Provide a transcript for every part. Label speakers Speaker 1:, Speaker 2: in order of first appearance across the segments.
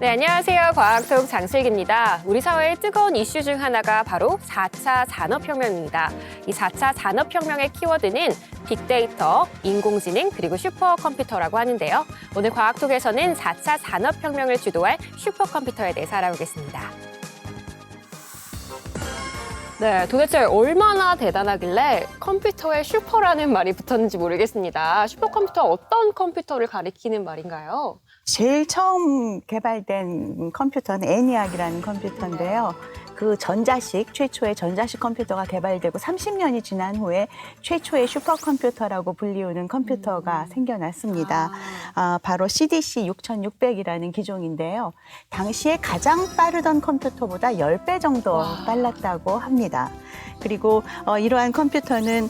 Speaker 1: 네, 안녕하세요. 과학톡 장슬기입니다. 우리 사회의 뜨거운 이슈 중 하나가 바로 4차 산업혁명입니다. 이 4차 산업혁명의 키워드는 빅데이터, 인공지능, 그리고 슈퍼컴퓨터라고 하는데요. 오늘 과학톡에서는 4차 산업혁명을 주도할 슈퍼컴퓨터에 대해서 알아보겠습니다. 네, 도대체 얼마나 대단하길래 컴퓨터에 슈퍼라는 말이 붙었는지 모르겠습니다. 슈퍼컴퓨터 어떤 컴퓨터를 가리키는 말인가요?
Speaker 2: 제일 처음 개발된 컴퓨터는 ENIAC이라는 컴퓨터인데요. 그 최초의 전자식 컴퓨터가 개발되고 30년이 지난 후에 최초의 슈퍼컴퓨터라고 불리우는 컴퓨터가 생겨났습니다. 바로 CDC 6600이라는 기종인데요. 당시에 가장 빠르던 컴퓨터보다 10배 정도 빨랐다고 합니다. 그리고 이러한 컴퓨터는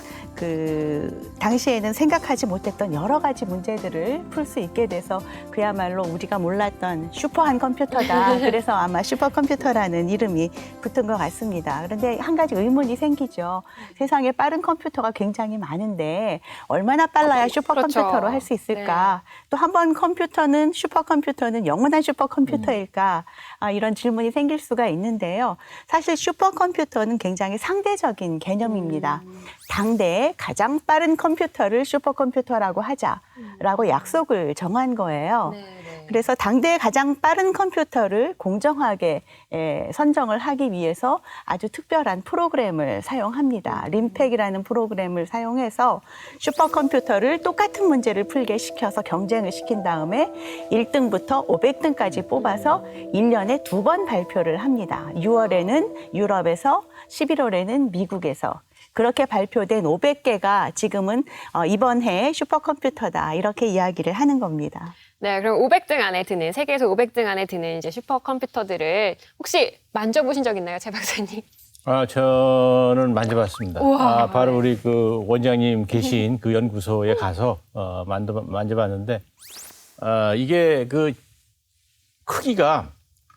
Speaker 2: 당시에는 생각하지 못했던 여러 가지 문제들을 풀 수 있게 돼서 그야말로 우리가 몰랐던 슈퍼한 컴퓨터다. 그래서 아마 슈퍼컴퓨터라는 이름이 붙은 것 같습니다. 그런데 한 가지 의문이 생기죠. 세상에 빠른 컴퓨터가 굉장히 많은데 얼마나 빨라야 슈퍼컴퓨터로
Speaker 1: 그렇죠.
Speaker 2: 할 수 있을까? 네. 또 한 번 슈퍼컴퓨터는 영원한 슈퍼컴퓨터일까? 이런 질문이 생길 수가 있는데요. 사실 슈퍼컴퓨터는 굉장히 상대적인 개념입니다. 당대에 가장 빠른 컴퓨터를 슈퍼컴퓨터라고 하자라고 약속을 정한 거예요.
Speaker 1: 네네.
Speaker 2: 그래서 당대에 가장 빠른 컴퓨터를 공정하게 선정을 하기 위해서 아주 특별한 프로그램을 사용합니다. 림팩이라는 프로그램을 사용해서 슈퍼컴퓨터를 똑같은 문제를 풀게 시켜서 경쟁을 시킨 다음에 1등부터 500등까지 뽑아서 1년에 2번 발표를 합니다. 6월에는 유럽에서, 11월에는 미국에서. 그렇게 발표된 500개가 지금은 이번 해 슈퍼컴퓨터다 이렇게 이야기를 하는 겁니다.
Speaker 1: 네, 그럼 500등 안에 드는, 세계에서 500등 안에 드는 이제 슈퍼컴퓨터들을 혹시 만져보신 적 있나요, 최 박사님?
Speaker 3: 저는 만져봤습니다.
Speaker 1: 우와.
Speaker 3: 바로 우리 그 원장님 계신 그 연구소에 가서 만져봤는데, 이게 그 크기가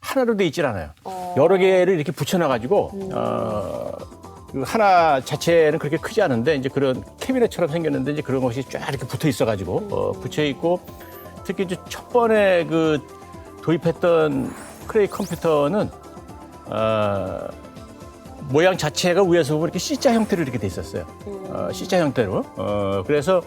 Speaker 3: 하나로 돼 있질 않아요. 여러 개를 이렇게 붙여놔가지고, 그 하나 자체는 그렇게 크지 않은데 이제 그런 캐비넷처럼 생겼는데 이제 그런 것이 쫙 이렇게 붙어 있어가지고 붙여 있고 특히 이제 첫 번에 그 도입했던 크레이 컴퓨터는 모양 자체가 위에서 보면 이렇게 C자 형태로 이렇게 돼 있었어요. C자 형태로. 그래서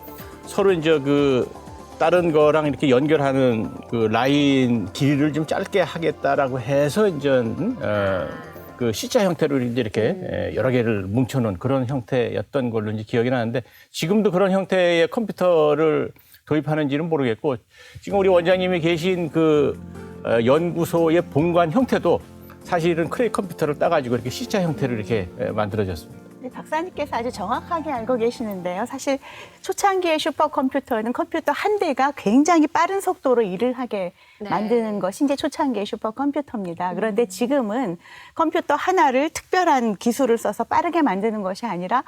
Speaker 3: 서로 이제 그 다른 거랑 이렇게 연결하는 그 라인 길이를 좀 짧게 하겠다라고 해서 이제 그 C자 형태로 이제 이렇게 여러 개를 뭉쳐놓은 그런 형태였던 걸로 이제 기억이 나는데 지금도 그런 형태의 컴퓨터를 도입하는지는 모르겠고 지금 우리 원장님이 계신 그 연구소의 본관 형태도 사실은 크레이 컴퓨터를 따가지고 이렇게 C자 형태로 이렇게 만들어졌습니다.
Speaker 2: 네, 박사님께서 아주 정확하게 알고 계시는데요. 사실 초창기의 슈퍼컴퓨터는 컴퓨터 한 대가 굉장히 빠른 속도로 일을 하게 만드는 것이 이제 초창기의 슈퍼컴퓨터입니다. 그런데 지금은 컴퓨터 하나를 특별한 기술을 써서 빠르게 만드는 것이 아니라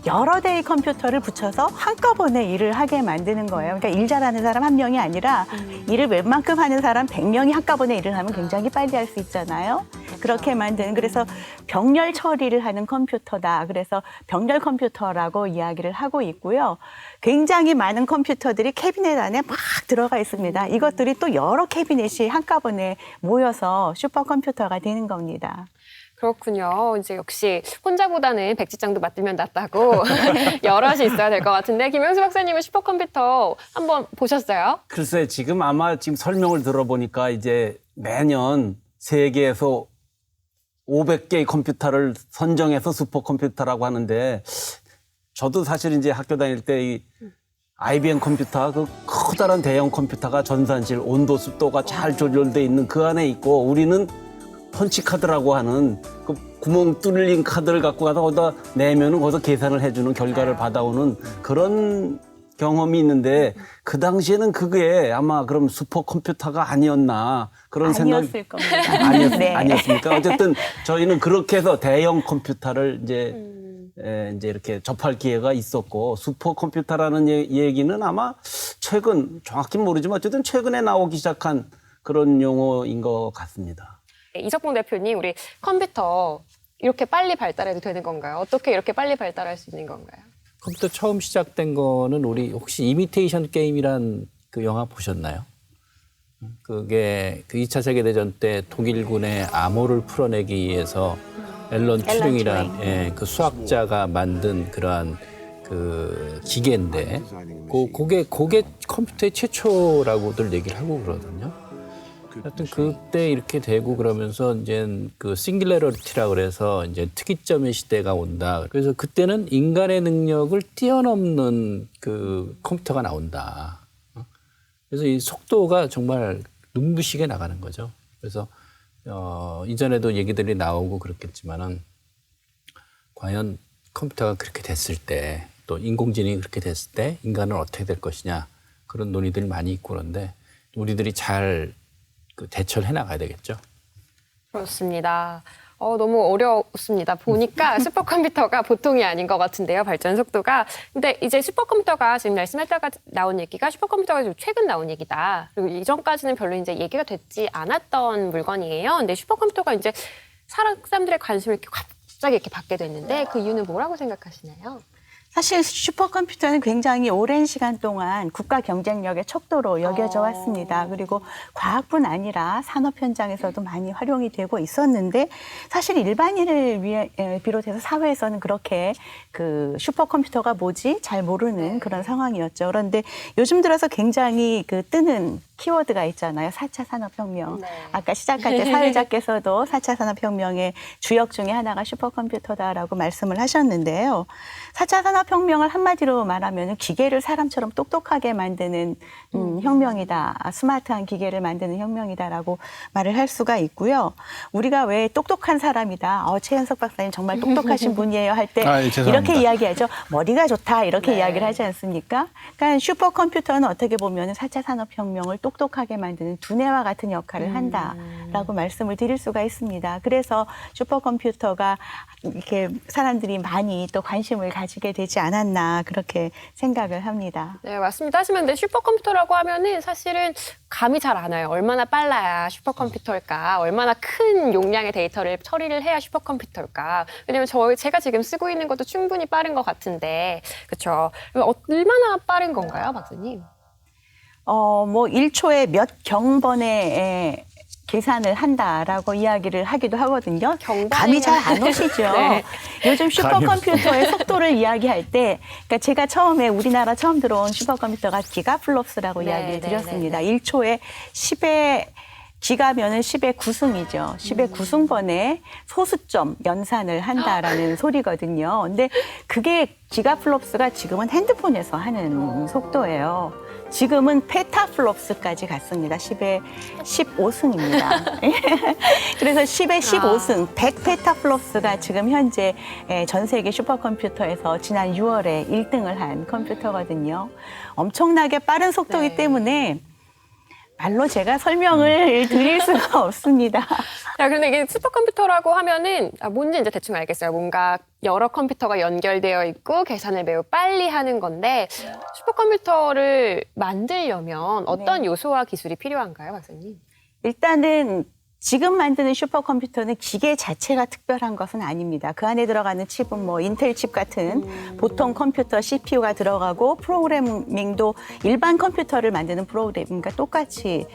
Speaker 2: 여러 대의 컴퓨터를 붙여서 한꺼번에 일을 하게 만드는 거예요. 그러니까 일 잘하는 사람 한 명이 아니라 일을 웬만큼 하는 사람 100명이 한꺼번에 일을 하면 굉장히 빨리 할 수 있잖아요. 그렇게 만드는, 그래서 병렬 처리를 하는 컴퓨터다. 그래서 병렬 컴퓨터라고 이야기를 하고 있고요. 굉장히 많은 컴퓨터들이 캐비넷 안에 막 들어가 있습니다. 이것들이 또 여러 캐비넷이 한꺼번에 모여서 슈퍼컴퓨터가 되는 겁니다.
Speaker 1: 그렇군요. 이제 역시 혼자보다는 백지장도 맞들면 낫다고 여럿이 있어야 될 것 같은데 김영수 박사님은 슈퍼컴퓨터 한번 보셨어요?
Speaker 4: 글쎄, 지금 아마 지금 설명을 들어보니까 이제 매년 세계에서 500개의 컴퓨터를 선정해서 슈퍼컴퓨터라고 하는데 저도 사실 이제 학교 다닐 때 이 IBM 컴퓨터, 그 커다란 대형 컴퓨터가 전산실 온도 습도가 잘 조절돼 있는 그 안에 있고 우리는 펀치카드라고 하는 그 구멍 뚫린 카드를 갖고 가서 거기다 내면은 거기서 계산을 해주는 결과를 받아오는 그런 경험이 있는데 그 당시에는 그게 아마 그럼 슈퍼컴퓨터가 아니었나 그런
Speaker 2: 아니었을 겁니다.
Speaker 4: 네. 아니었습니까? 어쨌든 저희는 그렇게 해서 대형 컴퓨터를 이제 이렇게 접할 기회가 있었고 슈퍼컴퓨터라는 얘기는 아마 최근 정확히 모르지만 어쨌든 최근에 나오기 시작한 그런 용어인 것 같습니다.
Speaker 1: 이석봉 대표님, 우리 컴퓨터 이렇게 빨리 발달해도 되는 건가요? 어떻게 이렇게 빨리 발달할 수 있는 건가요?
Speaker 5: 컴퓨터 처음 시작된 거는 우리 혹시 이미테이션 게임이란 그 영화 보셨나요?
Speaker 4: 그게 그 2차 세계대전 때 독일군의 암호를 풀어내기 위해서 앨런 튜링이란
Speaker 2: 튜링.
Speaker 4: 그 수학자가 만든 그러한 그 기계인데 그게 컴퓨터의 최초라고들 얘기를 하고 그러거든요. 하여튼 그때 이렇게 되고 그러면서 이제 그 싱귤러리티라 그래서 이제 특이점의 시대가 온다. 그래서 그때는 인간의 능력을 뛰어넘는 그 컴퓨터가 나온다. 그래서 이 속도가 정말 눈부시게 나가는 거죠. 그래서 이전에도 얘기들이 나오고 그렇겠지만은 과연 컴퓨터가 그렇게 됐을 때 또 인공지능이 그렇게 됐을 때 인간은 어떻게 될 것이냐 그런 논의들이 많이 있고 그런데 우리들이 잘 그 대처를 해나가야 되겠죠.
Speaker 1: 그렇습니다. 너무 어렵습니다. 보니까 슈퍼컴퓨터가 보통이 아닌 것 같은데요, 발전 속도가. 근데 이제 슈퍼컴퓨터가 지금 말씀할 때가 나온 얘기가 슈퍼컴퓨터가 좀 최근 나온 얘기다. 그리고 이전까지는 별로 이제 얘기가 되지 않았던 물건이에요. 근데 슈퍼컴퓨터가 이제 사람들의 관심을 이렇게 갑자기 이렇게 받게 됐는데 그 이유는 뭐라고 생각하시나요?
Speaker 2: 사실 슈퍼컴퓨터는 굉장히 오랜 시간 동안 국가 경쟁력의 척도로 여겨져 왔습니다. 그리고 과학뿐 아니라 산업 현장에서도 많이 활용이 되고 있었는데 사실 일반인을 비롯해서 사회에서는 그렇게 그 슈퍼컴퓨터가 뭐지 잘 모르는 그런 상황이었죠. 그런데 요즘 들어서 굉장히 그 뜨는 키워드가 있잖아요. 4차 산업혁명.
Speaker 1: 네.
Speaker 2: 아까 시작할 때 사회자께서도 4차 산업혁명의 주역 중에 하나가 슈퍼컴퓨터다라고 말씀을 하셨는데요. 4차 산업혁명을 한마디로 말하면 기계를 사람처럼 똑똑하게 만드는 혁명이다. 스마트한 기계를 만드는 혁명이다라고 말을 할 수가 있고요. 우리가 왜 똑똑한 사람이다. 최현석 박사님 정말 똑똑하신 분이에요 할 때
Speaker 3: 죄송합니다.
Speaker 2: 이렇게 이야기하죠. 머리가 좋다 이렇게
Speaker 1: 네.
Speaker 2: 이야기를 하지 않습니까? 그러니까 슈퍼컴퓨터는 어떻게 보면 4차 산업혁명을 똑똑하게 만드는 두뇌와 같은 역할을 한다라고 말씀을 드릴 수가 있습니다. 그래서 슈퍼컴퓨터가 이렇게 사람들이 많이 또 관심을 가지게 되지 않았나 그렇게 생각을 합니다.
Speaker 1: 네, 맞습니다. 하지만 근데 슈퍼컴퓨터라고 하면은 사실은 감이 잘 안 와요. 얼마나 빨라야 슈퍼컴퓨터일까? 얼마나 큰 용량의 데이터를 처리를 해야 슈퍼컴퓨터일까? 왜냐면 제가 지금 쓰고 있는 것도 충분히 빠른 것 같은데, 그렇죠? 얼마나 빠른 건가요, 박사님?
Speaker 2: 뭐 1초에 몇 경번의 계산을 한다라고 이야기를 하기도 하거든요. 감이 잘 안 오시죠?
Speaker 1: 네.
Speaker 2: 요즘 슈퍼컴퓨터의 속도를 이야기할 때, 그러니까 제가 처음에 우리나라 처음 들어온 슈퍼컴퓨터가 기가플롭스라고
Speaker 1: 네,
Speaker 2: 이야기를
Speaker 1: 네,
Speaker 2: 드렸습니다.
Speaker 1: 네, 네.
Speaker 2: 1초에 10의 기가면은 10의 9승이죠. 10의 9승번에 소수점 연산을 한다라는 소리거든요. 근데 그게 기가플롭스가 지금은 핸드폰에서 하는 속도예요. 지금은 페타플롭스까지 갔습니다. 10의 15승입니다. 그래서 10의 15승, 100페타플롭스가 지금 현재 전 세계 슈퍼컴퓨터에서 지난 6월에 1등을 한 컴퓨터거든요. 엄청나게 빠른 속도이기
Speaker 1: 네.
Speaker 2: 때문에 말로 제가 설명을 드릴 수가 없습니다.
Speaker 1: 자, 그런데 이게 슈퍼컴퓨터라고 하면은 뭔지 이제 대충 알겠어요. 뭔가 여러 컴퓨터가 연결되어 있고 계산을 매우 빨리 하는 건데 슈퍼컴퓨터를 만들려면 어떤 요소와 기술이 필요한가요, 박사님?
Speaker 2: 일단은 지금 만드는 슈퍼컴퓨터는 기계 자체가 특별한 것은 아닙니다. 그 안에 들어가는 칩은 뭐 인텔 칩 같은 보통 컴퓨터 CPU가 들어가고 프로그래밍도 일반 컴퓨터를 만드는 프로그래밍과 똑같이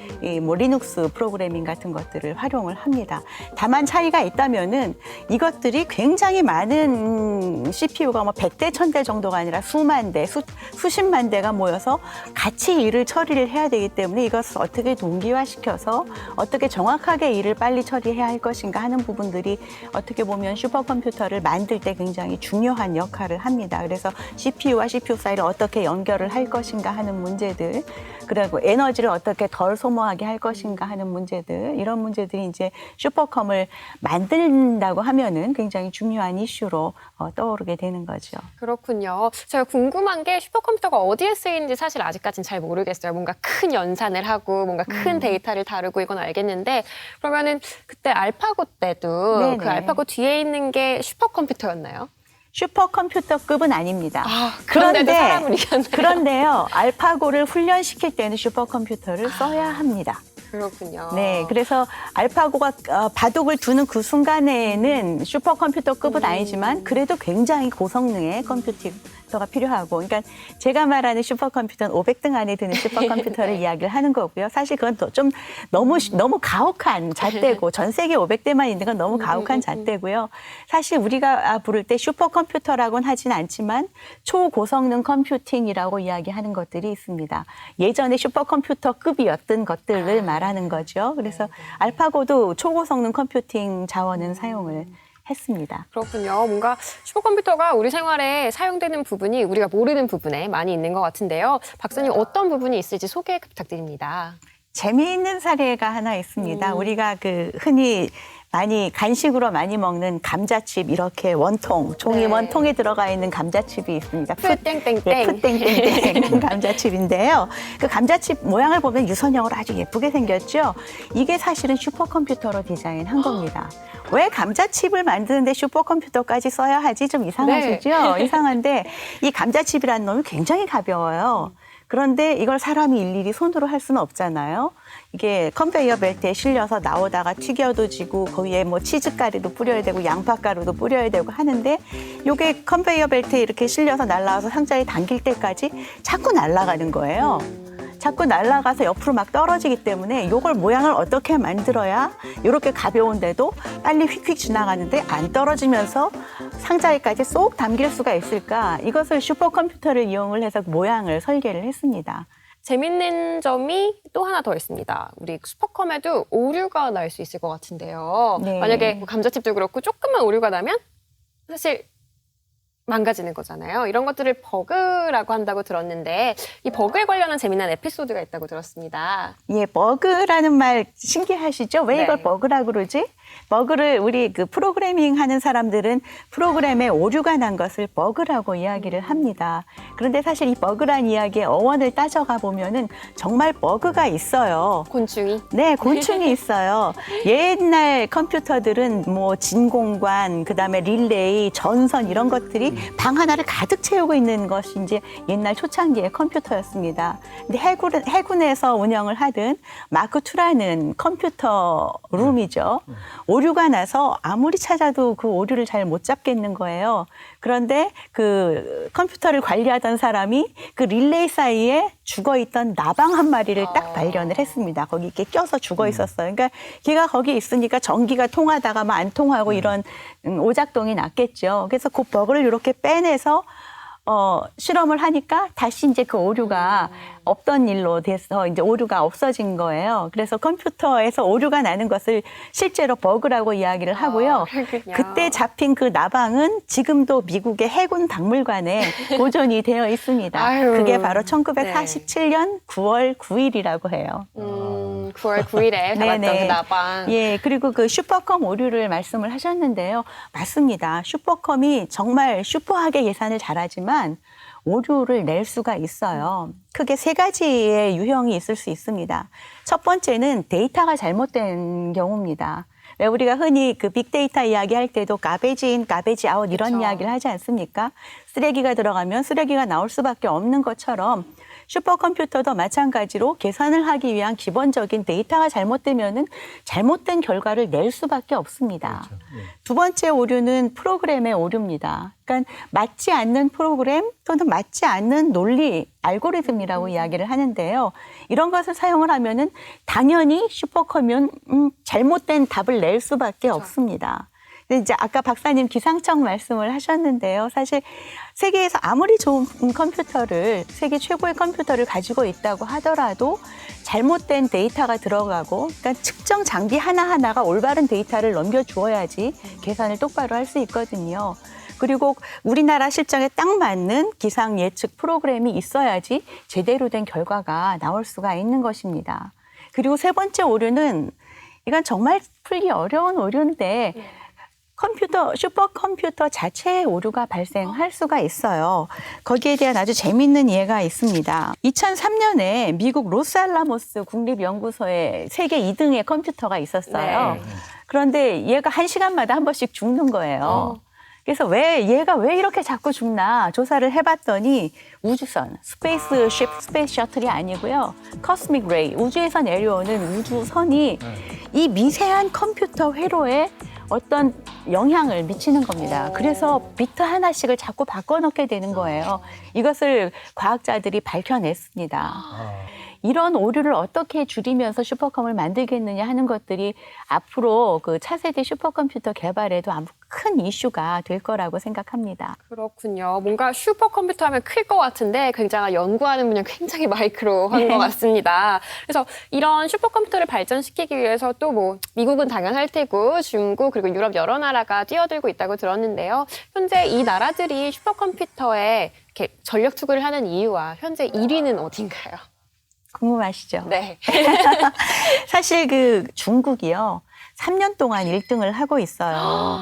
Speaker 2: 뭐 리눅스 프로그래밍 같은 것들을 활용을 합니다. 다만 차이가 있다면은 이것들이 굉장히 많은 CPU가 뭐 100대, 1000대 정도가 아니라 수만 대, 수십만 대가 모여서 같이 일을 처리를 해야 되기 때문에 이것을 어떻게 동기화시켜서 어떻게 정확하게 일을 빨리 처리해야 할 것인가 하는 부분들이 어떻게 보면 슈퍼컴퓨터를 만들 때 굉장히 중요한 역할을 합니다. 그래서 CPU와 CPU 사이를 어떻게 연결을 할 것인가 하는 문제들, 그리고 에너지를 어떻게 덜 소모하게 할 것인가 하는 문제들, 이런 문제들이 이제 슈퍼컴을 만든다고 하면은 굉장히 중요한 이슈로 떠오르게 되는 거죠.
Speaker 1: 그렇군요. 제가 궁금한 게 슈퍼컴퓨터가 어디에 쓰이는지 사실 아직까지는 잘 모르겠어요. 뭔가 큰 연산을 하고 뭔가 큰 데이터를 다루고 이건 알겠는데 그러면은 그때 알파고 때도
Speaker 2: 네네.
Speaker 1: 그 알파고 뒤에 있는 게 슈퍼컴퓨터였나요?
Speaker 2: 슈퍼컴퓨터급은 아닙니다.
Speaker 1: 그런데도 사람을 이겼네요.
Speaker 2: 그런데요, 알파고를 훈련시킬 때는 슈퍼컴퓨터를 써야 합니다.
Speaker 1: 그렇군요.
Speaker 2: 네, 그래서 알파고가 바둑을 두는 그 순간에는 슈퍼컴퓨터급은 아니지만 그래도 굉장히 고성능의 슈퍼컴퓨터가 필요하고, 그러니까 제가 말하는 슈퍼컴퓨터는 500등 안에 드는 슈퍼컴퓨터를 이야기를 하는 거고요. 사실 그건 좀 너무 가혹한 잣대고, 전 세계 500대만 있는 건 너무 가혹한 잣대고요. 사실 우리가 부를 때 슈퍼컴퓨터라고는 하진 않지만 초고성능 컴퓨팅이라고 이야기하는 것들이 있습니다. 예전에 슈퍼컴퓨터급이었던 것들을 말하는 거죠. 그래서 알파고도 초고성능 컴퓨팅 자원은 사용을 했습니다.
Speaker 1: 그렇군요. 뭔가 슈퍼컴퓨터가 우리 생활에 사용되는 부분이 우리가 모르는 부분에 많이 있는 것 같은데요. 박사님 어떤 부분이 있을지 소개 부탁드립니다.
Speaker 2: 재미있는 사례가 하나 있습니다. 우리가 흔히 간식으로 많이 먹는 감자칩, 이렇게 원통, 종이
Speaker 1: 네.
Speaker 2: 원통에 들어가 있는 감자칩이 있습니다.
Speaker 1: 푸땡땡땡.
Speaker 2: 네, 푸땡땡땡 감자칩인데요. 그 감자칩 모양을 보면 유선형으로 아주 예쁘게 생겼죠. 이게 사실은 슈퍼컴퓨터로 디자인한 겁니다. 왜 감자칩을 만드는데 슈퍼컴퓨터까지 써야 하지? 좀 이상하시죠? 이상한데 이 감자칩이라는 놈이 굉장히 가벼워요. 그런데 이걸 사람이 일일이 손으로 할 수는 없잖아요. 이게 컨베이어 벨트에 실려서 나오다가 튀겨도 지고 거기에 뭐 치즈가루도 뿌려야 되고 양파가루도 뿌려야 되고 하는데 이게 컨베이어 벨트에 이렇게 실려서 날아와서 상자에 당길 때까지 자꾸 날아가는 거예요. 자꾸 날아가서 옆으로 막 떨어지기 때문에 이걸 모양을 어떻게 만들어야 이렇게 가벼운데도 빨리 휙휙 지나가는데 안 떨어지면서 상자에까지 쏙 담길 수가 있을까? 이것을 슈퍼컴퓨터를 이용을 해서 모양을 설계를 했습니다.
Speaker 1: 재밌는 점이 또 하나 더 있습니다. 우리 슈퍼컴에도 오류가 날 수 있을 것 같은데요.
Speaker 2: 네.
Speaker 1: 만약에 뭐 감자칩도 그렇고 조금만 오류가 나면 사실 망가지는 거잖아요. 이런 것들을 버그라고 한다고 들었는데 이 버그에 관련한 재미난 에피소드가 있다고 들었습니다.
Speaker 2: 예, 버그라는 말 신기하시죠? 왜 이걸
Speaker 1: 네.
Speaker 2: 버그라고 그러지? 버그를 우리 프로그래밍 하는 사람들은 프로그램에 오류가 난 것을 버그라고 이야기를 합니다. 그런데 사실 이 버그란 이야기의 어원을 따져가 보면은 정말 버그가 있어요.
Speaker 1: 곤충이.
Speaker 2: 네, 곤충이 있어요. 옛날 컴퓨터들은 뭐 진공관, 그다음에 릴레이, 전선 이런 것들이 방 하나를 가득 채우고 있는 것이 이제 옛날 초창기의 컴퓨터였습니다. 근데 해군에서 운영을 하던 마크2라는 컴퓨터 룸이죠. 오류가 나서 아무리 찾아도 그 오류를 잘 못 잡겠는 거예요. 그런데 그 컴퓨터를 관리하던 사람이 그 릴레이 사이에 죽어있던 나방 한 마리를 딱 발견을 했습니다. 거기 이렇게 껴서 죽어 있었어요. 그러니까 걔가 거기 있으니까 전기가 통하다가 막 안 통하고 이런 오작동이 났겠죠. 그래서 그 버그를 이렇게 빼내서 실험을 하니까 다시 이제 그 오류가 없던 일로 돼서 이제 오류가 없어진 거예요. 그래서 컴퓨터에서 오류가 나는 것을 실제로 버그라고 이야기를 하고요.
Speaker 1: 그렇군요.
Speaker 2: 그때 잡힌 그 나방은 지금도 미국의 해군 박물관에 보존이 되어 있습니다.
Speaker 1: 아유.
Speaker 2: 그게 바로 1947년 9월 9일이라고 해요.
Speaker 1: 9월 9일에 잡았던
Speaker 2: 네네.
Speaker 1: 그 나방.
Speaker 2: 예, 그리고 그 슈퍼컴 오류를 말씀을 하셨는데요. 맞습니다. 슈퍼컴이 정말 슈퍼하게 계산을 잘하지만 오류를 낼 수가 있어요. 크게 세 가지의 유형이 있을 수 있습니다. 첫 번째는 데이터가 잘못된 경우입니다. 왜 우리가 흔히 그 빅데이터 이야기할 때도 가베지 인, 가베지 아웃 이런
Speaker 1: 그렇죠.
Speaker 2: 이야기를 하지 않습니까? 쓰레기가 들어가면 쓰레기가 나올 수밖에 없는 것처럼 슈퍼컴퓨터도 마찬가지로 계산을 하기 위한 기본적인 데이터가 잘못되면은 잘못된 결과를 낼 수밖에 없습니다. 두 번째 오류는 프로그램의 오류입니다. 그러니까 맞지 않는 프로그램 또는 맞지 않는 논리, 알고리즘이라고 이야기를 하는데요. 이런 것을 사용을 하면은 당연히 슈퍼컴은 잘못된 답을 낼 수밖에 없습니다. 근데 이제 아까 박사님 기상청 말씀을 하셨는데요. 사실 세계에서 아무리 좋은 컴퓨터를, 세계 최고의 컴퓨터를 가지고 있다고 하더라도 잘못된 데이터가 들어가고, 그러니까 측정 장비 하나하나가 올바른 데이터를 넘겨주어야지 계산을 똑바로 할 수 있거든요. 그리고 우리나라 실정에 딱 맞는 기상 예측 프로그램이 있어야지 제대로 된 결과가 나올 수가 있는 것입니다. 그리고 세 번째 오류는 이건 정말 풀기 어려운 오류인데 슈퍼컴퓨터 자체의 오류가 발생할 수가 있어요. 거기에 대한 아주 재미있는 예가 있습니다. 2003년에 미국 로스알라모스 국립연구소에 세계 2등의 컴퓨터가 있었어요.
Speaker 1: 네.
Speaker 2: 그런데 얘가 1시간마다 한 번씩 죽는 거예요. 그래서 얘가 왜 이렇게 자꾸 죽나 조사를 해봤더니 우주선, 스페이스 셔틀이 아니고요. 코스믹 레이, 우주에서 내려오는 우주선이 이 미세한 컴퓨터 회로에 어떤 영향을 미치는 겁니다. 그래서 비트 하나씩을 자꾸 바꿔놓게 되는 거예요. 이것을 과학자들이 밝혀냈습니다. 이런 오류를 어떻게 줄이면서 슈퍼컴을 만들겠느냐 하는 것들이 앞으로 그 차세대 슈퍼컴퓨터 개발에도 아주 큰 이슈가 될 거라고 생각합니다.
Speaker 1: 그렇군요. 뭔가 슈퍼컴퓨터 하면 클 것 같은데 굉장히 연구하는 분야 굉장히 마이크로한 것 같습니다. 그래서 이런 슈퍼컴퓨터를 발전시키기 위해서 또 뭐 미국은 당연할 테고 중국 그리고 유럽 여러 나라가 뛰어들고 있다고 들었는데요. 현재 이 나라들이 슈퍼컴퓨터에 이렇게 전력 투구를 하는 이유와 현재 1위는 어딘가요?
Speaker 2: 궁금하시죠?
Speaker 1: 네.
Speaker 2: 사실 그 중국이요. 3년 동안 1등을 하고 있어요.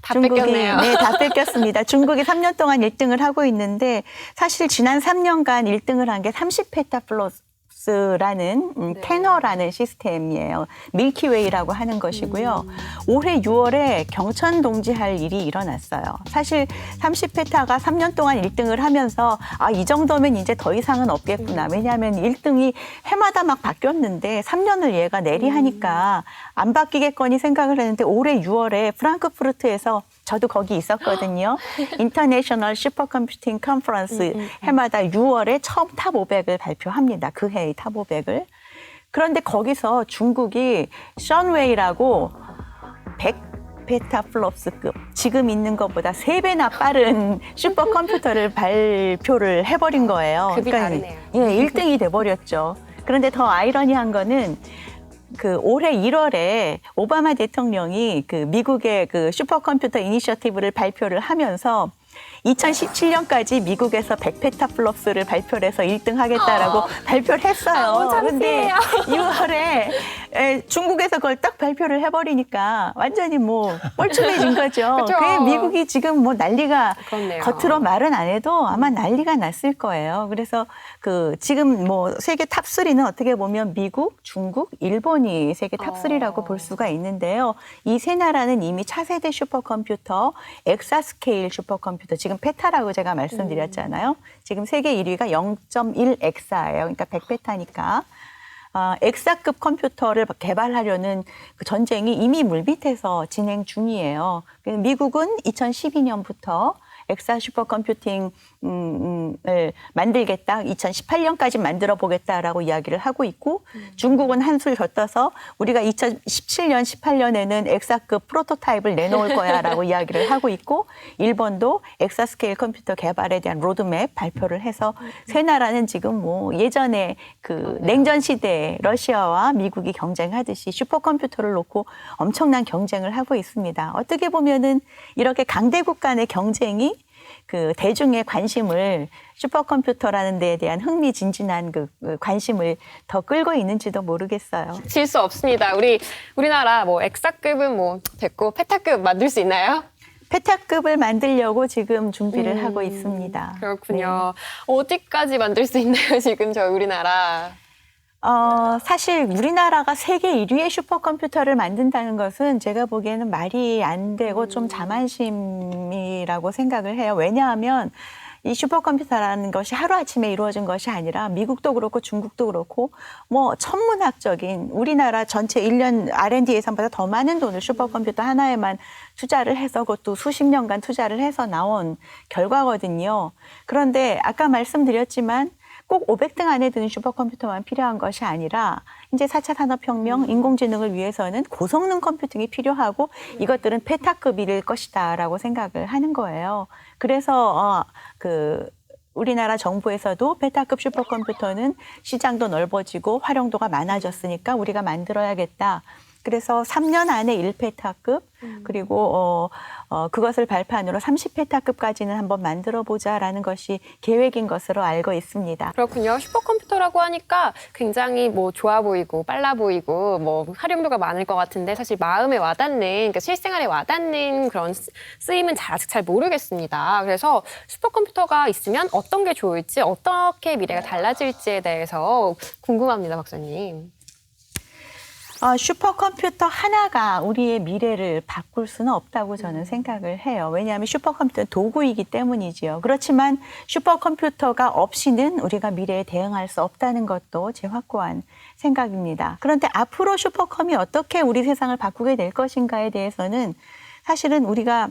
Speaker 1: 다 뺏겼네요.
Speaker 2: 네, 다 뺏겼습니다. 중국이 3년 동안 1등을 하고 있는데 사실 지난 3년간 1등을 한 게 30페타플러스라는 테너라는 시스템이에요. 밀키웨이라고 하는 것이고요. 올해 6월에 경천 동지할 일이 일어났어요. 사실 30페타가 3년 동안 1등을 하면서 이 정도면 이제 더 이상은 없겠구나. 왜냐하면 1등이 해마다 막 바뀌었는데 3년을 얘가 내리하니까 안 바뀌겠거니 생각을 했는데 올해 6월에 프랑크푸르트에서 저도 거기 있었거든요. 인터내셔널 슈퍼컴퓨팅 컨퍼런스 해마다 6월에 처음 탑 500을 발표합니다. 그 해의 탑 500을. 그런데 거기서 중국이 션웨이라고 100페타플롭스급 지금 있는 것보다 3배나 빠른 슈퍼컴퓨터를 발표를 해버린 거예요.
Speaker 1: 급이 다르네요.
Speaker 2: 예, 1등이 돼버렸죠. 그런데 더 아이러니한 거는 그 올해 1월에 오바마 대통령이 그 미국의 그 슈퍼컴퓨터 이니셔티브를 발표를 하면서 2017년까지 미국에서 100페타플롭스를 발표를 해서 1등 하겠다라고 발표를 했어요. 그런데 6월에 중국에서 그걸 딱 발표를 해버리니까 완전히 뭐 뻘쭘해진 거죠. 그 미국이 지금 뭐 난리가
Speaker 1: 그렇네요.
Speaker 2: 겉으로 말은 안 해도 아마 난리가 났을 거예요. 그래서 그 지금 뭐 세계 탑3는 어떻게 보면 미국, 중국, 일본이 세계 탑3라고 볼 수가 있는데요. 이 세 나라는 이미 차세대 슈퍼컴퓨터, 엑사스케일 슈퍼컴퓨터, 지금 페타라고 제가 말씀드렸잖아요. 지금 세계 1위가 0.1 엑사예요. 그러니까 100페타니까. 엑사급 컴퓨터를 개발하려는 그 전쟁이 이미 물밑에서 진행 중이에요. 미국은 2012년부터 엑사 슈퍼컴퓨팅을 만들겠다. 2018년까지 만들어 보겠다라고 이야기를 하고 있고 중국은 한술 더 떠서 우리가 2017년, 18년에는 엑사급 프로토타입을 내놓을 거야라고 이야기를 하고 있고 일본도 엑사 스케일 컴퓨터 개발에 대한 로드맵 발표를 해서 세 나라는 지금 뭐 예전에 그 냉전 시대에 러시아와 미국이 경쟁하듯이 슈퍼컴퓨터를 놓고 엄청난 경쟁을 하고 있습니다. 어떻게 보면은 이렇게 강대국 간의 경쟁이 그 대중의 관심을 슈퍼컴퓨터라는 데에 대한 흥미진진한 그 관심을 더 끌고 있는지도 모르겠어요.
Speaker 1: 질 수 없습니다. 우리나라 뭐 엑사급은 뭐 됐고 페타급 만들 수 있나요?
Speaker 2: 페타급을 만들려고 지금 준비를 하고 있습니다.
Speaker 1: 그렇군요. 어디까지 만들 수 있나요, 지금 저 우리나라?
Speaker 2: 사실 우리나라가 세계 1위의 슈퍼컴퓨터를 만든다는 것은 제가 보기에는 말이 안 되고 좀 자만심이라고 생각을 해요. 왜냐하면 이 슈퍼컴퓨터라는 것이 하루아침에 이루어진 것이 아니라 미국도 그렇고 중국도 그렇고 뭐 천문학적인 우리나라 전체 1년 R&D 예산보다 더 많은 돈을 슈퍼컴퓨터 하나에만 투자를 해서 그것도 수십 년간 투자를 해서 나온 결과거든요. 그런데 아까 말씀드렸지만 꼭 500등 안에 드는 슈퍼컴퓨터만 필요한 것이 아니라 이제 4차 산업혁명, 인공지능을 위해서는 고성능 컴퓨팅이 필요하고 이것들은 페타급일 것이다라고 생각을 하는 거예요. 그래서 우리나라 정부에서도 페타급 슈퍼컴퓨터는 시장도 넓어지고 활용도가 많아졌으니까 우리가 만들어야겠다. 그래서 3년 안에 1페타급 그리고 그것을 발판으로 30페타급까지는 한번 만들어보자라는 것이 계획인 것으로 알고 있습니다.
Speaker 1: 그렇군요. 슈퍼컴퓨터라고 하니까 굉장히 뭐 좋아 보이고 빨라 보이고 뭐 활용도가 많을 것 같은데 사실 마음에 와닿는 그러니까 실생활에 와닿는 그런 쓰임은 아직 잘 모르겠습니다. 그래서 슈퍼컴퓨터가 있으면 어떤 게 좋을지 어떻게 미래가 달라질지에 대해서 궁금합니다, 박사님.
Speaker 2: 슈퍼컴퓨터 하나가 우리의 미래를 바꿀 수는 없다고 저는 생각을 해요. 왜냐하면 슈퍼컴퓨터는 도구이기 때문이지요. 그렇지만 슈퍼컴퓨터가 없이는 우리가 미래에 대응할 수 없다는 것도 제 확고한 생각입니다. 그런데 앞으로 슈퍼컴이 어떻게 우리 세상을 바꾸게 될 것인가에 대해서는 사실은 우리가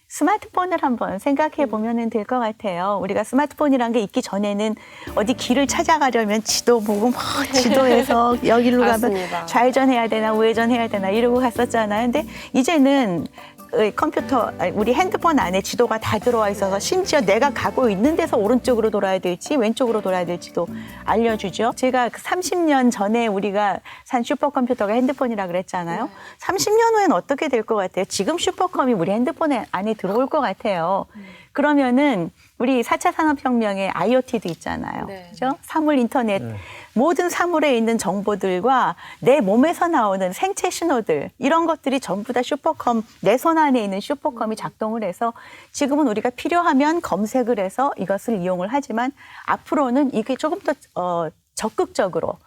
Speaker 2: 스마트폰을 한번 생각해 보면 될 것 같아요. 우리가 스마트폰이란 게 있기 전에는 어디 길을 찾아가려면 지도 보고 막 지도에서 여기로 가면
Speaker 1: 맞습니다.
Speaker 2: 좌회전해야 되나 우회전해야 되나 이러고 갔었잖아요. 근데 이제는 우리 핸드폰 안에 지도가 다 들어와 있어서 심지어 내가 가고 있는 데서 오른쪽으로 돌아야 될지 왼쪽으로 돌아야 될지도 알려주죠. 제가 30년 전에 우리가 산 슈퍼컴퓨터가 핸드폰이라 그랬잖아요. 30년 후에는 어떻게 될 것 같아요? 지금 슈퍼컴이 우리 핸드폰 안에 들어올 것 같아요. 그러면은 우리 4차 산업혁명에 IoT도 있잖아요.
Speaker 1: 네.
Speaker 2: 그죠? 사물 인터넷. 모든 사물에 있는 정보들과 내 몸에서 나오는 생체 신호들 이런 것들이 전부 다 슈퍼컴 내 손 안에 있는 슈퍼컴이 작동을 해서 지금은 우리가 필요하면 검색을 해서 이것을 이용을 하지만 앞으로는 이게 조금 더 적극적으로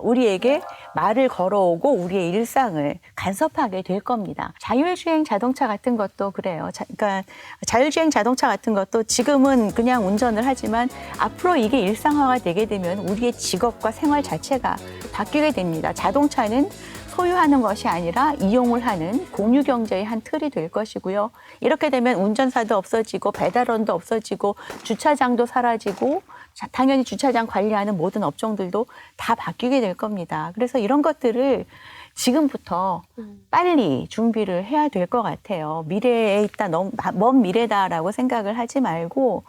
Speaker 2: 우리에게 말을 걸어오고 우리의 일상을 간섭하게 될 겁니다. 자율주행 자동차 같은 것도 그래요. 그러니까 자율주행 자동차 같은 것도 지금은 그냥 운전을 하지만 앞으로 이게 일상화가 되게 되면 우리의 직업과 생활 자체가 바뀌게 됩니다. 자동차는 소유하는 것이 아니라 이용을 하는 공유 경제의 한 틀이 될 것이고요. 이렇게 되면 운전사도 없어지고 배달원도 없어지고 주차장도 사라지고 당연히 주차장 관리하는 모든 업종들도 다 바뀌게 될 겁니다. 그래서 이런 것들을 지금부터 빨리 준비를 해야 될 것 같아요. 미래에 있다, 너무 먼 미래다라고 생각을 하지 말고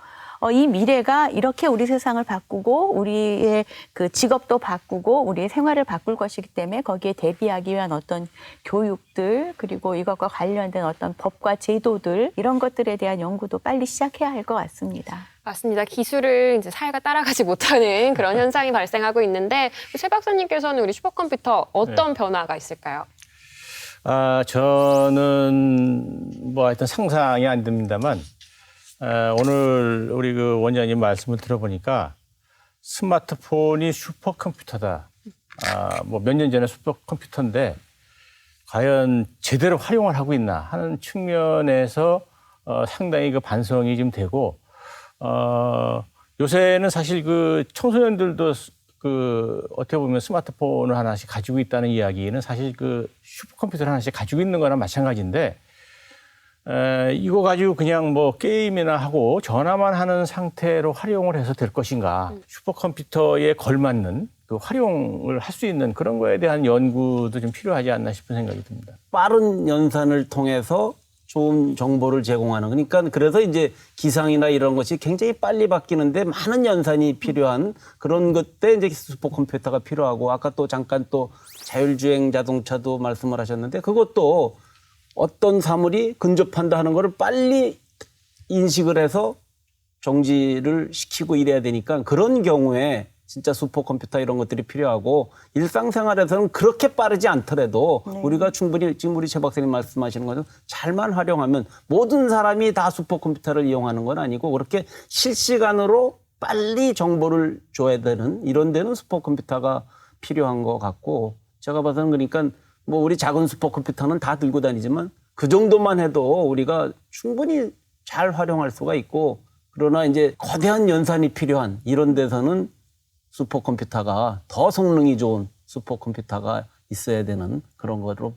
Speaker 2: 이 미래가 이렇게 우리 세상을 바꾸고 우리의 그 직업도 바꾸고 우리의 생활을 바꿀 것이기 때문에 거기에 대비하기 위한 어떤 교육들 그리고 이것과 관련된 어떤 법과 제도들 이런 것들에 대한 연구도 빨리 시작해야 할 것 같습니다.
Speaker 1: 맞습니다. 기술을 이제 사회가 따라가지 못하는 그런 현상이 발생하고 있는데 최 박사님께서는 우리 슈퍼컴퓨터 어떤 변화가 있을까요?
Speaker 3: 저는 뭐 하여튼 상상이 안 됩니다만 오늘 우리 그 원장님 말씀을 들어보니까 스마트폰이 슈퍼컴퓨터다. 뭐 몇 년 전에 슈퍼컴퓨터인데 과연 제대로 활용을 하고 있나 하는 측면에서 상당히 그 반성이 좀 되고 요새는 사실 그 청소년들도 그 어떻게 보면 스마트폰을 하나씩 가지고 있다는 이야기는 사실 그 슈퍼컴퓨터를 하나씩 가지고 있는 거나 마찬가지인데 이거 가지고 그냥 뭐 게임이나 하고 전화만 하는 상태로 활용을 해서 될 것인가. 슈퍼컴퓨터에 걸맞는 그 활용을 할 수 있는 그런 거에 대한 연구도 좀 필요하지 않나 싶은 생각이 듭니다.
Speaker 4: 빠른 연산을 통해서 좋은 정보를 제공하는 그러니까 그래서 이제 기상이나 이런 것이 굉장히 빨리 바뀌는데 많은 연산이 필요한 그런 것 때 이제 슈퍼컴퓨터가 필요하고 아까 또 잠깐 또 자율주행 자동차도 말씀을 하셨는데 그것도 어떤 사물이 근접한다 하는 거를 빨리 인식을 해서 정지를 시키고 이래야 되니까 그런 경우에 진짜 슈퍼컴퓨터 이런 것들이 필요하고 일상생활에서는 그렇게 빠르지 않더라도 우리가 충분히 지금 우리 최 박사님 말씀하시는 것은 잘만 활용하면 모든 사람이 다 슈퍼컴퓨터를 이용하는 건 아니고 그렇게 실시간으로 빨리 정보를 줘야 되는 이런 데는 슈퍼컴퓨터가 필요한 것 같고 제가 봐서는 그러니까 뭐 우리 작은 슈퍼컴퓨터는 다 들고 다니지만 그 정도만 해도 우리가 충분히 잘 활용할 수가 있고 그러나 이제 거대한 연산이 필요한 이런 데서는 슈퍼컴퓨터가 더 성능이 좋은 슈퍼컴퓨터가 있어야 되는 그런 거로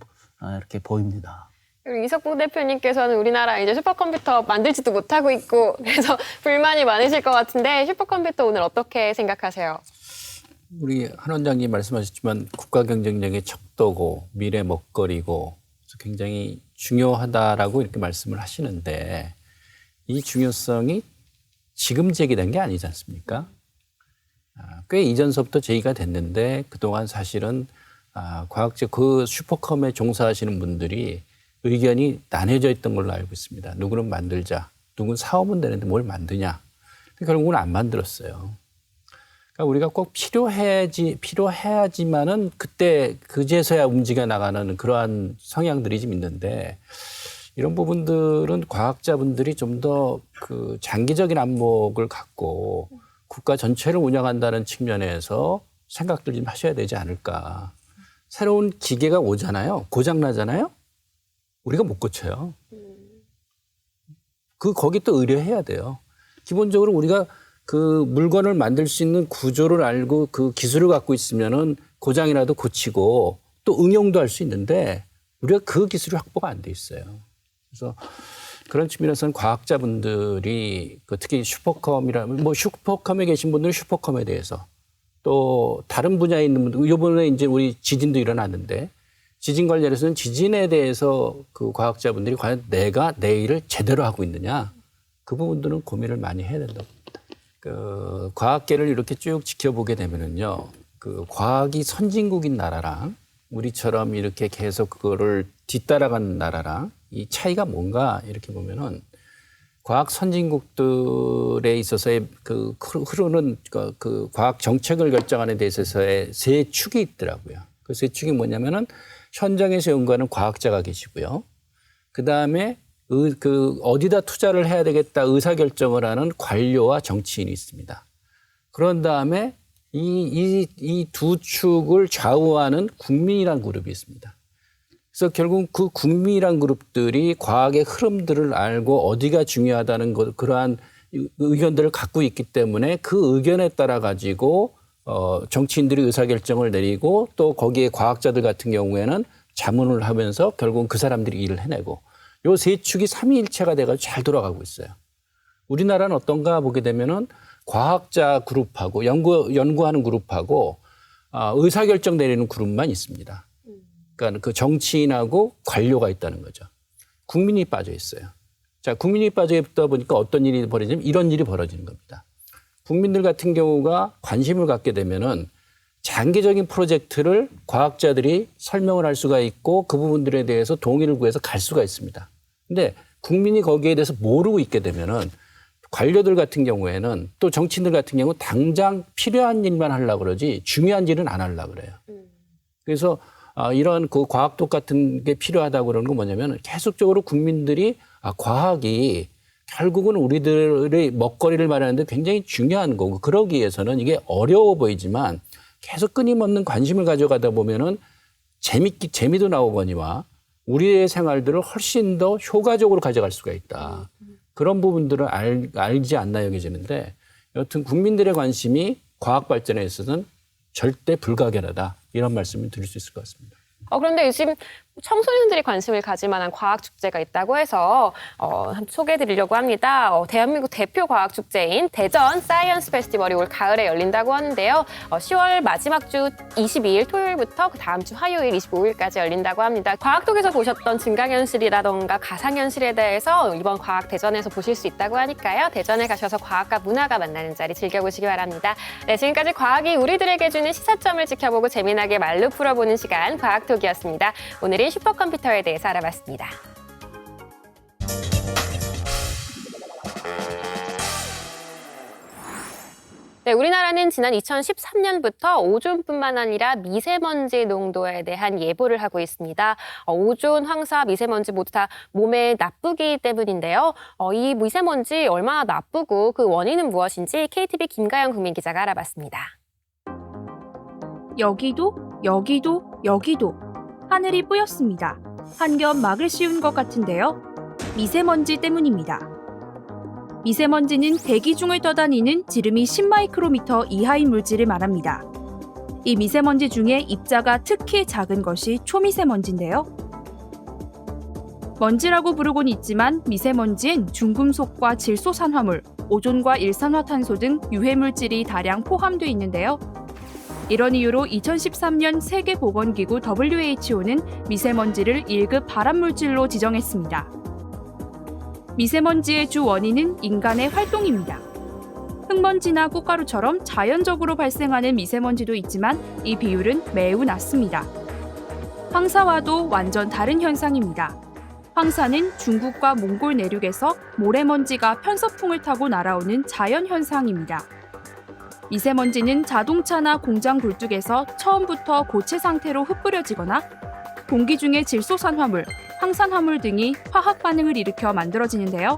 Speaker 4: 이렇게 보입니다.
Speaker 1: 그리고 이석봉 대표님께서는 우리나라 이제 슈퍼컴퓨터 만들지도 못하고 있고 그래서 불만이 많으실 것 같은데 슈퍼컴퓨터 오늘 어떻게 생각하세요?
Speaker 5: 우리 한 원장님 말씀하셨지만 국가 경쟁력의 척도고 미래 먹거리고 그래서 굉장히 중요하다라고 이렇게 말씀을 하시는데 이 중요성이 지금 제기된 게 아니지 않습니까? 꽤 이전서부터 제기가 됐는데 그동안 사실은 과학적 그 슈퍼컴에 종사하시는 분들이 의견이 나뉘어져 있던 걸로 알고 있습니다. 누구는 만들자, 누구는 사오면 되는데 뭘 만드냐. 결국은 안 만들었어요. 그러니까 우리가 꼭 필요해야지만은 그때 그제서야 움직여 나가는 그러한 성향들이 좀 있는데 이런 부분들은 과학자분들이 좀 더 그 장기적인 안목을 갖고 국가 전체를 운영한다는 측면에서 생각들 좀 하셔야 되지 않을까. 새로운 기계가 오잖아요. 고장 나잖아요. 우리가 못 고쳐요. 거기 또 의뢰해야 돼요. 기본적으로 우리가 그 물건을 만들 수 있는 구조를 알고 그 기술을 갖고 있으면은 고장이라도 고치고 또 응용도 할 수 있는데 우리가 그 기술이 확보가 안 돼 있어요. 그래서 그런 측면에서는 과학자분들이 특히 슈퍼컴이라면 뭐 슈퍼컴에 계신 분들은 슈퍼컴에 대해서 또 다른 분야에 있는 분들 이번에 이제 우리 지진도 일어났는데 지진 관련해서는 지진에 대해서 그 과학자분들이 과연 내가 내 일을 제대로 하고 있느냐 그 부분들은 고민을 많이 해야 된다고 봅니다. 그 과학계를 이렇게 쭉 지켜보게 되면은요, 그 과학이 선진국인 나라랑 우리처럼 이렇게 계속 그거를 뒤따라가는 나라랑 이 차이가 뭔가 이렇게 보면은 과학 선진국들에 있어서의 그 흐르는 그 과학 정책을 결정하는 데 있어서의 세 축이 있더라고요. 그 세 축이 뭐냐면은 현장에서 연구하는 과학자가 계시고요. 그 다음에 그 어디다 투자를 해야 되겠다 의사결정을 하는 관료와 정치인이 있습니다. 그런 다음에 이 두 축을 좌우하는 국민이란 그룹이 있습니다. 그래서 결국 그 국민이란 그룹들이 과학의 흐름들을 알고 어디가 중요하다는 그러한 의견들을 갖고 있기 때문에 그 의견에 따라 가지고 정치인들이 의사결정을 내리고 또 거기에 과학자들 같은 경우에는 자문을 하면서 결국은 그 사람들이 일을 해내고 요 세 축이 삼위일체가 돼가지고 잘 돌아가고 있어요. 우리나라는 어떤가 보게 되면은 과학자 그룹하고 연구하는 그룹하고 의사결정 내리는 그룹만 있습니다. 그러니까 그 정치인하고 관료가 있다는 거죠. 국민이 빠져 있어요. 자, 국민이 빠져 있다 보니까 어떤 일이 벌어지냐면 이런 일이 벌어지는 겁니다. 국민들 같은 경우가 관심을 갖게 되면은 장기적인 프로젝트를 과학자들이 설명을 할 수가 있고 그 부분들에 대해서 동의를 구해서 갈 수가 있습니다. 근데 국민이 거기에 대해서 모르고 있게 되면은 관료들 같은 경우에는 또 정치인들 같은 경우 당장 필요한 일만 하려고 그러지 중요한 일은 안 하려고 그래요. 그래서 이런 그 과학독 같은 게 필요하다고 그러는 건 뭐냐면 계속적으로 국민들이 과학이 결국은 우리들의 먹거리를 마련하는데 굉장히 중요한 거고 그러기 위해서는 이게 어려워 보이지만 계속 끊임없는 관심을 가져가다 보면은 재미도 나오거니와 우리의 생활들을 훨씬 더 효과적으로 가져갈 수가 있다. 그런 부분들을 알지 않나 여겨지는데 여튼 국민들의 관심이 과학 발전에 있어서는 절대 불가결하다. 이런 말씀을 드릴 수 있을 것 같습니다.
Speaker 1: 그런데 요즘 청소년들이 관심을 가질 만한 과학축제가 있다고 해서 소개해드리려고 합니다. 대한민국 대표 과학축제인 대전 사이언스 페스티벌이 올 가을에 열린다고 하는데요. 10월 마지막 주 22일 토요일부터 그 다음 주 화요일 25일까지 열린다고 합니다. 과학독에서 보셨던 증강현실이라던가 가상현실에 대해서 이번 과학대전에서 보실 수 있다고 하니까요. 대전에 가셔서 과학과 문화가 만나는 자리 즐겨보시기 바랍니다. 네, 지금까지 과학이 우리들에게 주는 시사점을 지켜보고 재미나게 말로 풀어보는 시간 과학톡이었습니다. 오늘은 슈퍼컴퓨터에 대해서 알아봤습니다. 네, 우리나라는 지난 2013년부터 오존뿐만 아니라 미세먼지 농도에 대한 예보를 하고 있습니다. 오존, 황사, 미세먼지 모두 다 몸에 나쁘기 때문인데요. 이 미세먼지 얼마나 나쁘고 그 원인은 무엇인지 KTV 김가영 국민기자가 알아봤습니다.
Speaker 6: 여기도 하늘이 뿌였습니다. 한 겹 막을 씌운 것 같은데요. 미세먼지 때문입니다. 미세먼지는 대기 중을 떠다니는 지름이 10마이크로미터 이하인 물질을 말합니다. 이 미세먼지 중에 입자가 특히 작은 것이 초미세먼지인데요. 먼지라고 부르곤 있지만 미세먼지엔 중금속과 질소산화물, 오존과 일산화탄소 등 유해물질이 다량 포함되어 있는데요. 이런 이유로 2013년 세계보건기구 WHO는 미세먼지를 1급 발암물질로 지정했습니다. 미세먼지의 주 원인은 인간의 활동입니다. 흙먼지나 꽃가루처럼 자연적으로 발생하는 미세먼지도 있지만 이 비율은 매우 낮습니다. 황사와도 완전 다른 현상입니다. 황사는 중국과 몽골 내륙에서 모래먼지가 편서풍을 타고 날아오는 자연현상입니다. 미세먼지는 자동차나 공장 굴뚝에서 처음부터 고체 상태로 흩뿌려지거나 공기 중의 질소산화물, 황산화물 등이 화학 반응을 일으켜 만들어지는데요.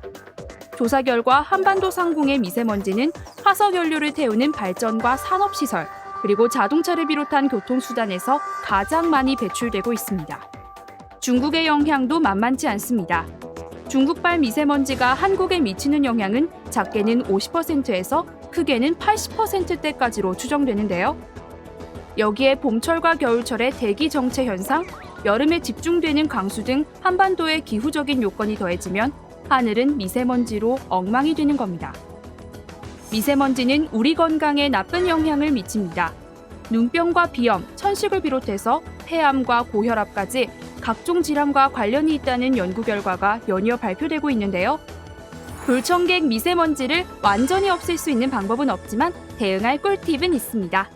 Speaker 6: 조사 결과 한반도 상공의 미세먼지는 화석연료를 태우는 발전과 산업시설, 그리고 자동차를 비롯한 교통수단에서 가장 많이 배출되고 있습니다. 중국의 영향도 만만치 않습니다. 중국발 미세먼지가 한국에 미치는 영향은 작게는 50%에서 크게는 80%대까지로 추정되는데요. 여기에 봄철과 겨울철의 대기 정체 현상, 여름에 집중되는 강수 등 한반도의 기후적인 요건이 더해지면 하늘은 미세먼지로 엉망이 되는 겁니다. 미세먼지는 우리 건강에 나쁜 영향을 미칩니다. 눈병과 비염, 천식을 비롯해서 폐암과 고혈압까지 각종 질환과 관련이 있다는 연구 결과가 연이어 발표되고 있는데요. 불청객 미세먼지를 완전히 없앨 수 있는 방법은 없지만 대응할 꿀팁은 있습니다.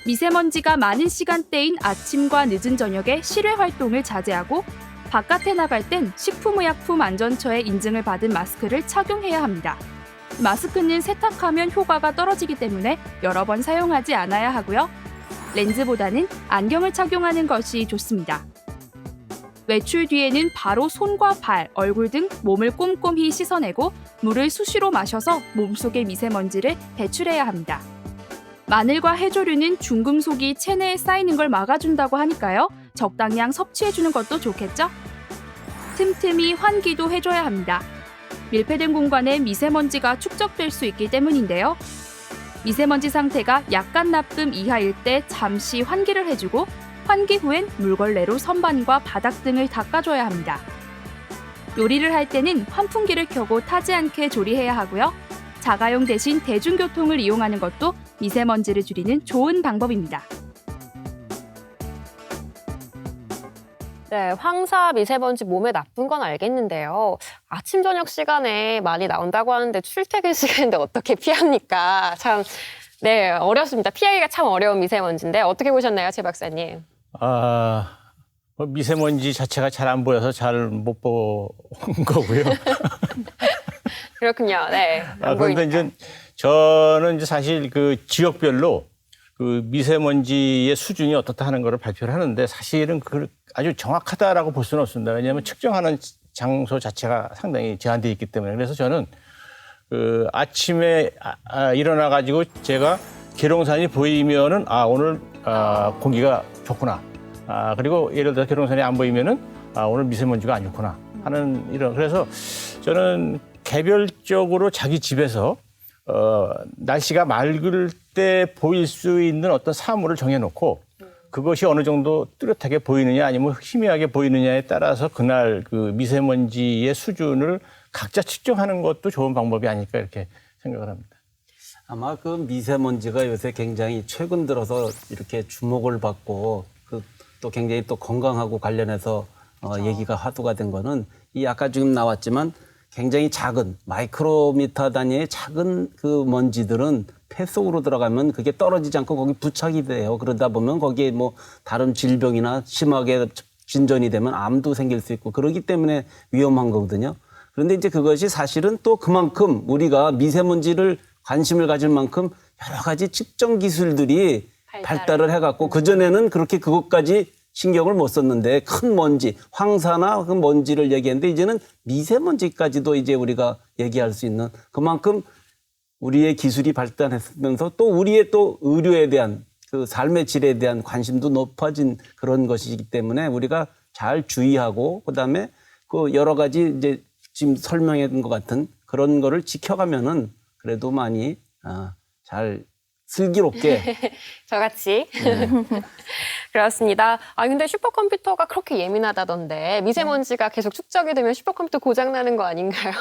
Speaker 6: 미세먼지가 많은 시간대인 아침과 늦은 저녁에 실외 활동을 자제하고 바깥에 나갈 땐 식품의약품안전처의 인증을 받은 마스크를 착용해야 합니다. 마스크는 세탁하면 효과가 떨어지기 때문에 여러 번 사용하지 않아야 하고요. 렌즈보다는 안경을 착용하는 것이 좋습니다. 외출 뒤에는 바로 손과 발, 얼굴 등 몸을 꼼꼼히 씻어내고 물을 수시로 마셔서 몸속의 미세먼지를 배출해야 합니다. 마늘과 해조류는 중금속이 체내에 쌓이는 걸 막아준다고 하니까요. 적당량 섭취해주는 것도 좋겠죠? 틈틈이 환기도 해줘야 합니다. 밀폐된 공간에 미세먼지가 축적될 수 있기 때문인데요. 미세먼지 상태가 약간 나쁨 이하일 때 잠시 환기를 해주고 환기 후엔 물걸레로 선반과 바닥 등을 닦아줘야 합니다. 요리를 할 때는 환풍기를 켜고 타지 않게 조리해야 하고요. 자가용 대신 대중교통을 이용하는 것도 미세먼지를 줄이는 좋은 방법입니다.
Speaker 1: 네, 황사 미세먼지 몸에 나쁜 건 알겠는데요. 아침, 저녁 시간에 많이 나온다고 하는데 출퇴근 시간인데 어떻게 피합니까? 참, 네, 어렵습니다. 피하기가 참 어려운 미세먼지인데 어떻게 보셨나요, 최 박사님?
Speaker 3: 뭐 미세먼지 자체가 잘 안 보여서 잘 못 본 거고요.
Speaker 1: 그렇군요. 네. 안
Speaker 3: 그런데
Speaker 1: 보이니까.
Speaker 3: 이제 저는 이제 사실 그 지역별로 그 미세먼지의 수준이 어떻다 하는 거를 발표를 하는데 사실은 그 아주 정확하다라고 볼 수는 없습니다. 왜냐하면 측정하는 장소 자체가 상당히 제한되어 있기 때문에. 그래서 저는 그 아침에 일어나 가지고 제가 계룡산이 보이면은 오늘 공기가 좋구나. 그리고 예를 들어 계룡산이 안 보이면은 오늘 미세먼지가 안 좋구나 하는 이런. 그래서 저는 개별적으로 자기 집에서 날씨가 맑을 때 보일 수 있는 어떤 사물을 정해놓고 그것이 어느 정도 뚜렷하게 보이느냐 아니면 희미하게 보이느냐에 따라서 그날 그 미세먼지의 수준을 각자 측정하는 것도 좋은 방법이 아닐까 이렇게 생각을 합니다.
Speaker 4: 아마 그 미세먼지가 요새 굉장히 최근 들어서 이렇게 주목을 받고 또 굉장히 또 건강하고 관련해서 얘기가 화두가 된 거는 이 아까 지금 나왔지만 굉장히 작은 마이크로미터 단위의 작은 그 먼지들은 폐 속으로 들어가면 그게 떨어지지 않고 거기 부착이 돼요. 그러다 보면 거기에 뭐 다른 질병이나 심하게 진전이 되면 암도 생길 수 있고 그러기 때문에 위험한 거거든요. 그런데 이제 그것이 사실은 또 그만큼 우리가 미세먼지를 관심을 가질 만큼 여러 가지 측정 기술들이 발달을 해갖고 그전에는 그렇게 그것까지 신경을 못 썼는데 큰 먼지, 황사나 그 먼지를 얘기했는데 이제는 미세먼지까지도 이제 우리가 얘기할 수 있는 그만큼 우리의 기술이 발달했으면서 또 우리의 또 의료에 대한 그 삶의 질에 대한 관심도 높아진 그런 것이기 때문에 우리가 잘 주의하고 그다음에 그 여러 가지 이제 지금 설명한 것 같은 그런 거를 지켜가면은 그래도 많이 잘 슬기롭게
Speaker 1: 저같이. 그렇습니다. 근데 슈퍼컴퓨터가 그렇게 예민하다던데 미세먼지가 계속 축적이 되면 슈퍼컴퓨터 고장나는 거 아닌가요?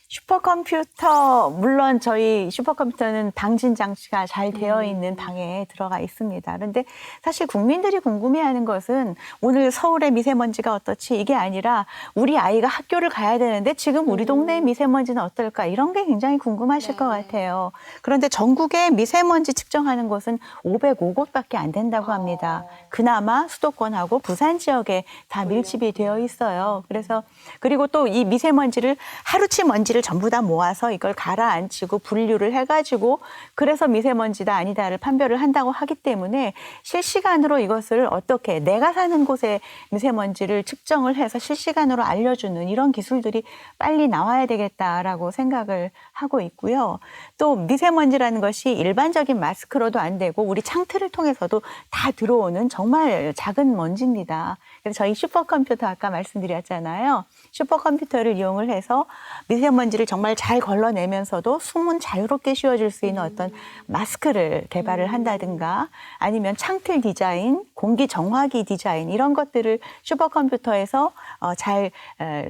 Speaker 2: 슈퍼컴퓨터, 물론 저희 슈퍼컴퓨터는 방진 장치가 잘 되어 있는 방에 들어가 있습니다. 그런데 사실 국민들이 궁금해하는 것은 오늘 서울의 미세먼지가 어떻지 이게 아니라 우리 아이가 학교를 가야 되는데 지금 우리 동네의 미세먼지는 어떨까 이런 게 굉장히 궁금하실 것 같아요. 그런데 전국에 미세먼지 측정하는 곳은 505곳밖에 안 된다고 합니다. 그나마 수도권하고 부산 지역에 다 밀집이 되어 있어요. 그래서 그리고 또 이 미세먼지를 하루치 먼지를 전부 다 모아서 이걸 가라앉히고 분류를 해가지고 그래서 미세먼지다 아니다를 판별을 한다고 하기 때문에 실시간으로 이것을 어떻게 내가 사는 곳의 미세먼지를 측정을 해서 실시간으로 알려주는 이런 기술들이 빨리 나와야 되겠다라고 생각을 하고 있고요. 또 미세먼지라는 것이 일반적인 마스크로도 안 되고 우리 창틀을 통해서도 다 들어오는 정말 작은 먼지입니다. 그래서 저희 슈퍼컴퓨터 아까 말씀드렸잖아요. 슈퍼컴퓨터를 이용을 해서 미세먼지 미세먼지를 정말 잘 걸러내면서도 숨은 자유롭게 쉬어줄 수 있는 어떤 마스크를 개발을 한다든가 아니면 창틀 디자인, 공기 정화기 디자인 이런 것들을 슈퍼컴퓨터에서 잘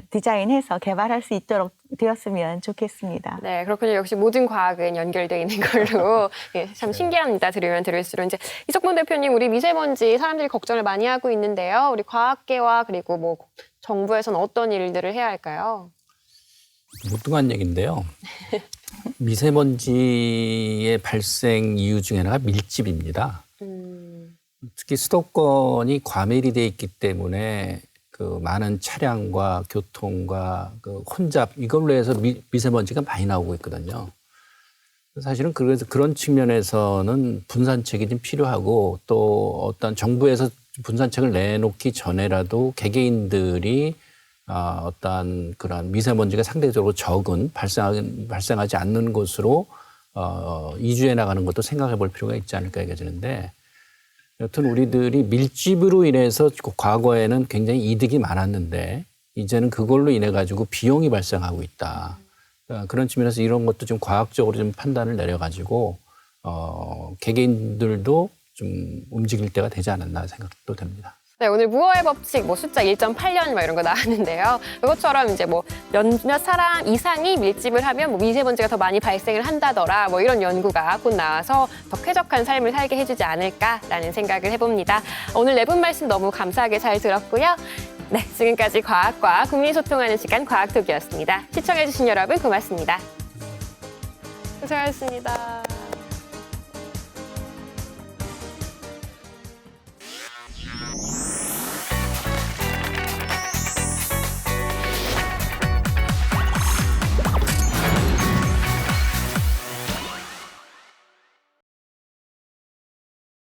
Speaker 2: 디자인해서 개발할 수 있도록 되었으면 좋겠습니다.
Speaker 1: 네, 그렇군요. 역시 모든 과학은 연결되어 있는 걸로 예, 참 신기합니다. 들으면 들을수록 이제 이석봉 대표님, 우리 미세먼지 사람들이 걱정을 많이 하고 있는데요. 우리 과학계와 그리고 뭐 정부에서는 어떤 일들을 해야 할까요?
Speaker 5: 무뚱한 얘기인데요. 미세먼지의 발생 이유 중에 하나가 밀집입니다. 특히 수도권이 과밀이 돼 있기 때문에 그 많은 차량과 교통과 그 혼잡 이걸로 해서 미세먼지가 많이 나오고 있거든요. 사실은 그래서 그런 측면에서는 분산책이 좀 필요하고 또 어떤 정부에서 분산책을 내놓기 전에라도 개개인들이 어떤 그런 미세먼지가 상대적으로 적은 발생하지 않는 곳으로 이주해 나가는 것도 생각해 볼 필요가 있지 않을까 여겨지는데 여튼 우리들이 밀집으로 인해서 과거에는 굉장히 이득이 많았는데 이제는 그걸로 인해 가지고 비용이 발생하고 있다. 그런 측면에서 이런 것도 좀 과학적으로 좀 판단을 내려가지고 개개인들도 좀 움직일 때가 되지 않았나 생각도 됩니다.
Speaker 1: 네, 오늘 무어의 법칙, 뭐 숫자 1.8년 이런 거 나왔는데요. 이것처럼 이제 뭐 몇몇 사람 이상이 밀집을 하면 뭐 미세먼지가 더 많이 발생을 한다더라. 뭐 이런 연구가 곧 나와서 더 쾌적한 삶을 살게 해주지 않을까라는 생각을 해봅니다. 오늘 네 분 말씀 너무 감사하게 잘 들었고요. 네, 지금까지 과학과 국민 소통하는 시간 과학톡이었습니다. 시청해주신 여러분 고맙습니다. 고생하셨습니다.